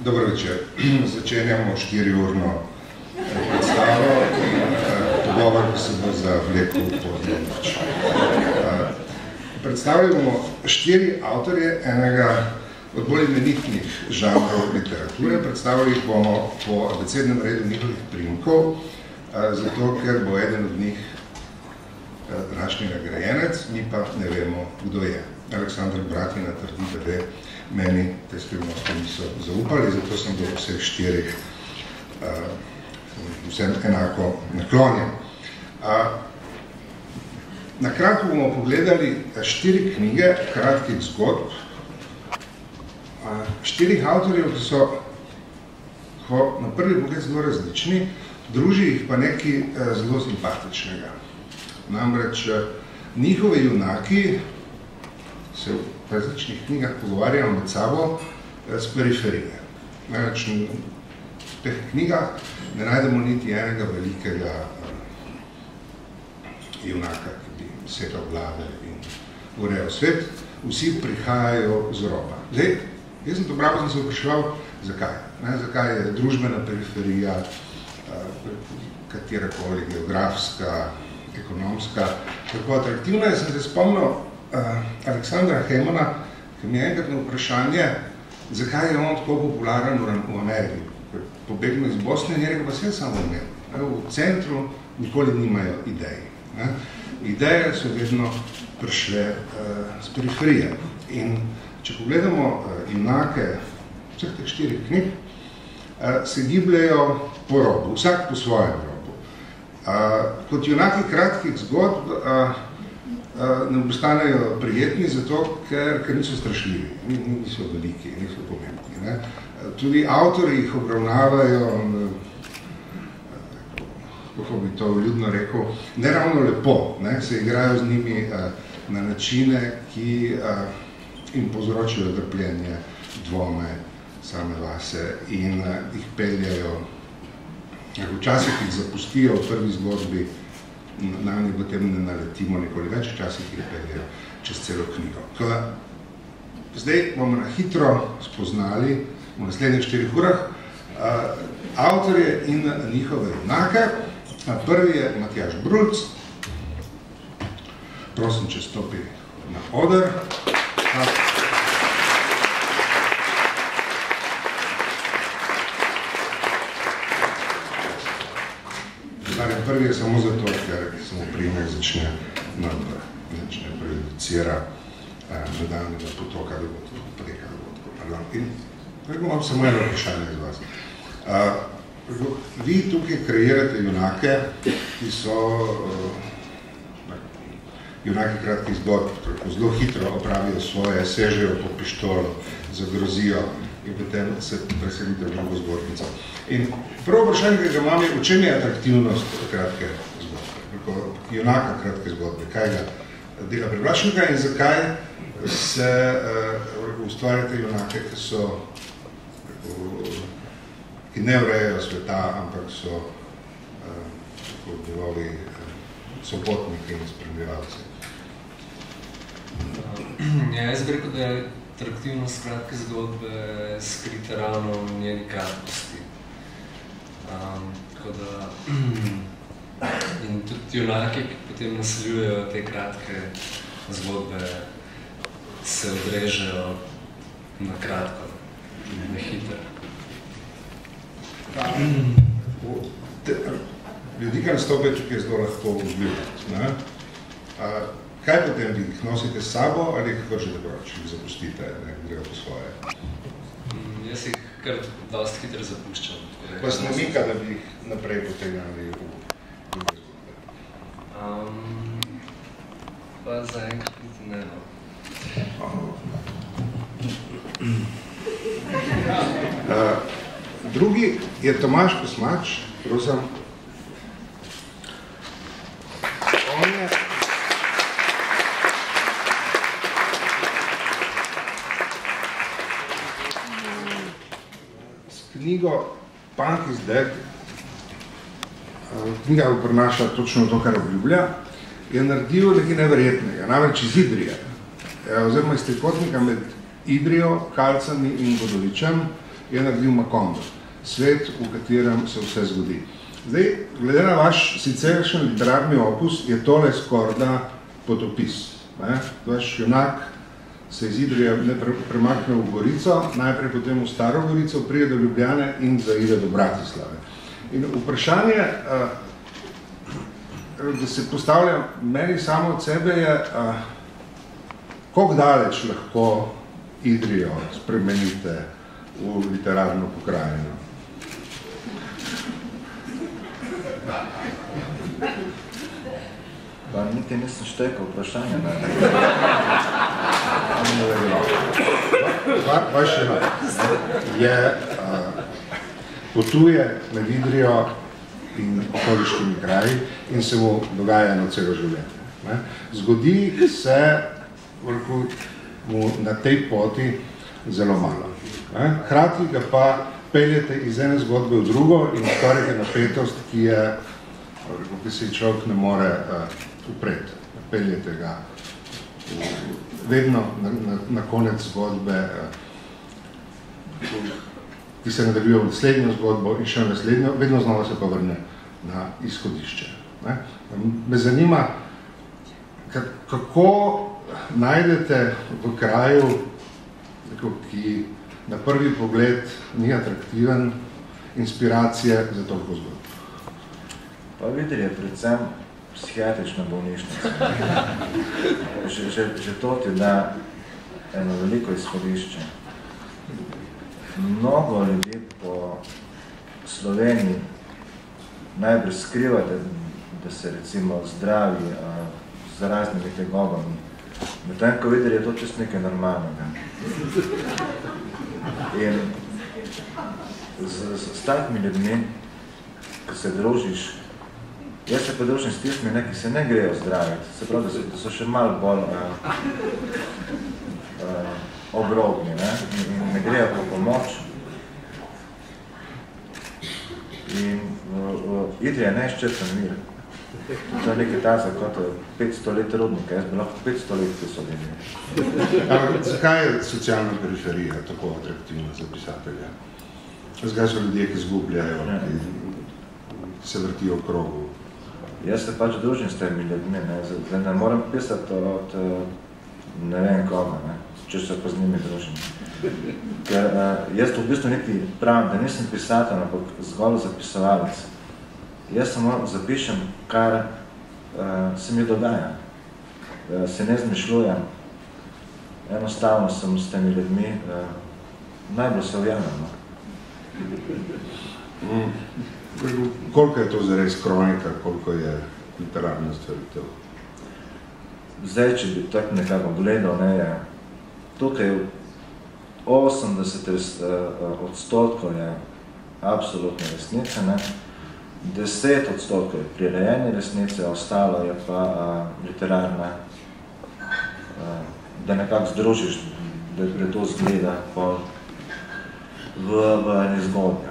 Dobro večer. Začenjamo 4-urno predstavo in pogovor, ki se bo zavlekel po noč. Predstavili bomo 4 avtorje enega od bolj imenitnih žanrov literature. Predstavili jih bomo po abecednem redu njihovih priimkov, zato ker bo eden od njih današnjega grajenec, mi pa ne vemo, kdo je. Aleksandar Bratina trdi, da ve, meni te skrivnosti niso zaupali, zato sem do vseh 4 vsem enako naklonjen. Na kratko bomo pogledali 4 knjige kratkih zgodb, 4 avtorjev, ki so na prvi pogled zelo različni, druži jih pa nekaj zelo simpatičnega. Namreč njihovi junaki se v različnih knjigah pogovarjajo med sabo z periferije. Namreč v teh knjigah ne najdemo niti enega velikega junaka, ki bi sekal glave in urejal svet. Vsi prihajajo z roba. Zdaj, jaz sem to bravo, sem se vprašal, zakaj. Zakaj je družbena periferija, katerakoli geografska, ekonomska, tako atraktivna. Jaz sem se spomnil Aleksandra Hemona, ki mi je enkrat na vprašanje, zakaj je on tako popularen v Ameriki. Pobegnil iz Bosne in je rekel, pa se samo imel. V centru nikoli nimajo idej. Ideje so vedno prišle z periferije. In če pogledamo junake vseh teh 4 knjig, se gibljajo po robu, vsak po svojem robu. Kot junaki kratkih zgodb ne postanejo prijetni, zato ker niso strašljivi, niso veliki, niso pomembni. Tudi avtori jih obravnavajo, kako bi to ljudno rekel, ne ravno lepo, se igrajo z njimi na načine, ki jim povzročajo trpljenje, dvome, same vase in jih peljajo. Včasih jih zapustijo v prvi zgodbi, na njih potem ne naletimo nikoli več, včasih jih peljajo čez celo knjigo. Zdaj bomo na hitro spoznali v naslednjih 4 urah avtorje in njihove junake. Prvi je Matjaž Brulc. Prosim, če stopi na oder. Prvi je samo zato, ker samo primer začne prejudicira nadaljnega potoka dogodkov, poteka dogodkov. In imam samo eno vprašanje iz vas. Vi tukaj kreirate junake, ki so junaki kratkih zgodb, zelo hitro opravijo svoje, sežejo po pištolo, zagrozijo in potem se preselite v drugo zgodnico. In prvo vprašanje, ki ga imam, je, v čem je atraktivnost kratke zgodbe, junaka kratke zgodbe, kaj ga dela privlačnega in zakaj se ustvarjate junake, ki ne urejajo sveta, ampak so njegovi sopotniki in spremljevalci. Jaz bi rekel, da je atraktivnost kratke zgodbe skrita ravno v njeni kratkosti. Tako da in tudi junaki, ki potem naseljujejo te kratke zgodbe, se odrežejo na kratko, na hitro. Ljudi, ki nastopajo tukaj, je zelo lahko vzljubiti. Kaj potem vi jih nosite s sabo ali jih vržete proč, jih zapustite, grejo po svoje? Jaz jih kar dosti hitro zapuščam. Pa snemika, da bi jih naprej potegnali v druge zgodbe? Pa zaenkrat niti ne. Drugi je Tomaž Kosmač, prosim. On je s knjigo Punk is Dead, knjiga prinaša točno to, kar obljublja, je naredil nekaj neverjetnega, namreč iz Idrije, oziroma iz trikotnika med Idrijo, Kalcami in Godovičem, je naredil Macondo. Svet, v katerem se vse zgodi. Zdaj, glede na vaš siceršen literarni opus, je tole skorda potopis. Vaš junak se iz Idrije premakne v Gorico, najprej potem v Staro Gorico, pride do Ljubljane in zaide do Bratislave. In vprašanje, da se postavlja meni samo od sebe, je, koliko daleč lahko Idrijo spremenite v literarno pokrajino? Pa niti nisem štekal vprašanja. Vaš je potuje med Idrijo in okoliškimi kraji in se mu dogaja eno celo življenje. Zgodi se mu na tej poti zelo malo. Hkrati ga pa peljete iz ene zgodbe v drugo in ustvarite napetost, ki se človek ne more upreti. Peljete ga vedno na konec zgodbe, ki se nadaljuje v naslednjo zgodbo in še v naslednjo, vedno znova se pa vrne na izhodišče. Me zanima, kako najdete v kraju, ki na prvi pogled ni atraktiven, inspiracije za toliko zgodb? Pa videli je predvsem psihiatrična bolnišnica. Že to ti da eno veliko izhodišče. Mnogo ljudi po Sloveniji najbrž skrivate, da se recimo zdravi z raznimi tegobami. Medtem, ko videli, je to čisto nekaj normalnega. In s takimi ljudmi, ko se družiš, jaz se pa družim s tistimi, ki se ne grejo zdraviti, se pravi, da so še malo bolj obrobni, in ne grejo po pomoč. In Idrija je neizčrpen mir. To je nekaj taza kot 500 let rodnika, jaz bi lahko 500 let pisal Idrija. Ampak zakaj je socialna periferija tako atraktivna za pisatelja? Zakaj so ljudje, ki izgubljajo, ki se vrtijo v krogu? Jaz se pač družim s temi ljudmi, zdaj ne moram pisati od ne vem koga, če se pa z njimi družim. Ker jaz v bistvu niti pravim, da nisem pisatelj, ampak zgolj zapisovalec. Jaz samo zapišem, kar se mi dogaja. Se ne zmišljujem. Enostavno sem s temi ljudmi najbolj se ujamem. Koliko je to zares kronika, koliko je literarna stvaritev? Zdaj, če bi tako nekako gledal, tukaj 80% je absolutne resnice, 10% je prirejene resnice, ostalo je pa literarna, da nekako združiš, da to zgleda v eni zgodbi.